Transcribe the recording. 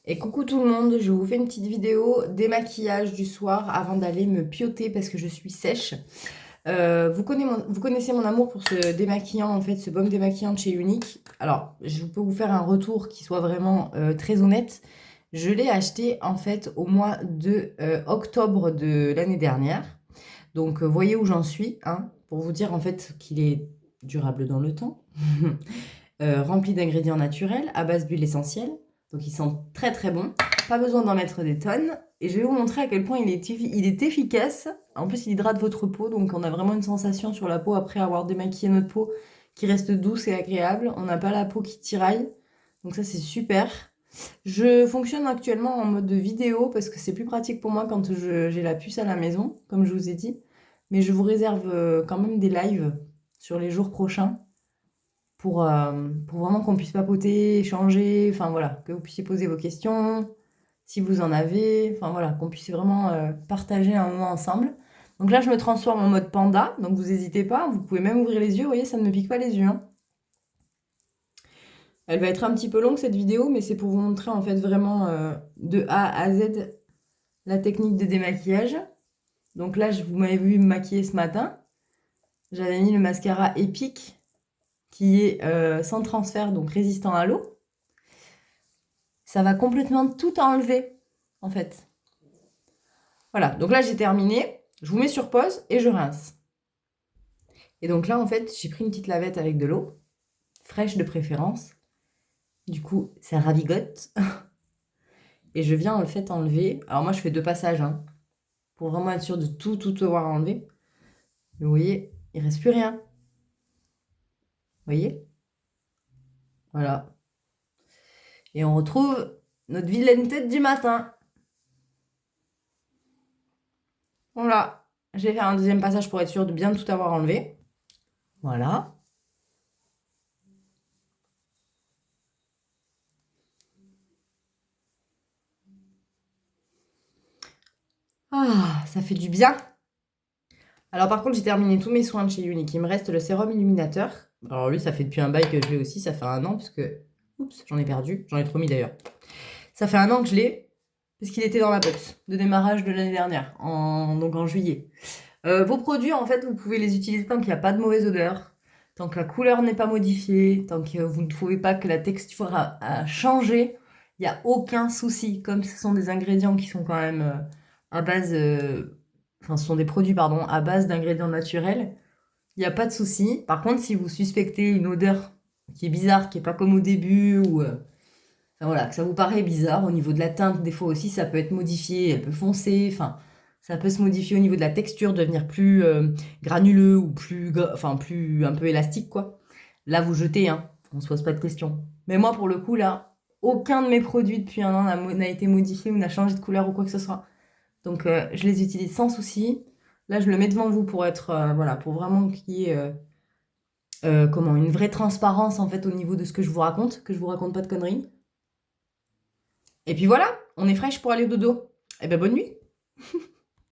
Et coucou tout le monde, je vous fais une petite vidéo démaquillage du soir avant d'aller me pioter parce que je suis sèche. Vous connaissez mon amour pour ce démaquillant, en fait, ce baume démaquillant de chez Unique. Alors, je peux vous faire un retour qui soit vraiment très honnête. Je l'ai acheté en fait au mois de octobre de l'année dernière. Donc, voyez où j'en suis, hein, pour vous dire en fait qu'il est durable dans le temps. Rempli d'ingrédients naturels à base d'huile essentielle. Donc ils sentent très très bon. Pas besoin d'en mettre des tonnes. Et je vais vous montrer à quel point il est efficace. En plus, il hydrate votre peau. Donc on a vraiment une sensation sur la peau après avoir démaquillé notre peau qui reste douce et agréable. On n'a pas la peau qui tiraille. Donc ça, c'est super. Je fonctionne actuellement en mode vidéo parce que c'est plus pratique pour moi quand j'ai la puce à la maison, comme je vous ai dit. Mais je vous réserve quand même des lives sur les jours prochains pour vraiment qu'on puisse papoter, échanger, enfin voilà, que vous puissiez poser vos questions, si vous en avez, enfin voilà, qu'on puisse vraiment partager un moment ensemble. Donc là, je me transforme en mode panda, donc vous n'hésitez pas, vous pouvez même ouvrir les yeux, vous voyez, ça ne me pique pas les yeux, hein. Elle va être un petit peu longue cette vidéo, mais c'est pour vous montrer en fait vraiment de A à Z la technique de démaquillage. Donc là, vous m'avez vu me maquiller ce matin. J'avais mis le mascara Epic qui est sans transfert, donc résistant à l'eau. Ça va complètement tout enlever, en fait. Voilà, donc là j'ai terminé. Je vous mets sur pause et je rince. Et donc là, en fait, j'ai pris une petite lavette avec de l'eau, fraîche de préférence. Du coup, ça ravigote. Et je viens en fait enlever. Alors moi, je fais deux passages, hein, pour vraiment être sûr de tout avoir enlevé. Mais vous voyez, il reste plus rien. Vous voyez? Voilà. Et on retrouve notre vilaine tête du matin. Voilà. J'ai fait un deuxième passage pour être sûr de bien tout avoir enlevé. Voilà. Ah, ça fait du bien. Alors par contre, j'ai terminé tous mes soins de chez Unique. Il me reste le sérum illuminateur. Alors lui, ça fait depuis un bail que je l'ai aussi. Ça fait un an parce que... Oups, j'en ai perdu. J'en ai trop mis d'ailleurs. Ça fait un an que je l'ai parce qu'il était dans ma box de démarrage de l'année dernière, donc en juillet. Vos produits, en fait, vous pouvez les utiliser tant qu'il n'y a pas de mauvaise odeur, tant que la couleur n'est pas modifiée, tant que vous ne trouvez pas que la texture a changé. Il n'y a aucun souci. Comme ce sont des ingrédients qui sont quand même à base... Enfin, ce sont des produits, pardon, à base d'ingrédients naturels. Il n'y a pas de souci. Par contre, si vous suspectez une odeur qui est bizarre, qui n'est pas comme au début, ou enfin, voilà, que ça vous paraît bizarre, au niveau de la teinte, des fois aussi, ça peut être modifié, elle peut foncer, enfin, ça peut se modifier au niveau de la texture, devenir plus granuleux ou enfin, plus un peu élastique, quoi. Là, vous jetez, hein, on se pose pas de questions. Mais moi, pour le coup, là, aucun de mes produits depuis un an n'a été modifié ou n'a changé de couleur ou quoi que ce soit. Donc, je les utilise sans souci. Là, je le mets devant vous pour être, voilà, pour vraiment qu'il y ait comment, une vraie transparence en fait au niveau de ce que je vous raconte pas de conneries. Et puis voilà, on est fraîche pour aller au dodo. Eh ben bonne nuit.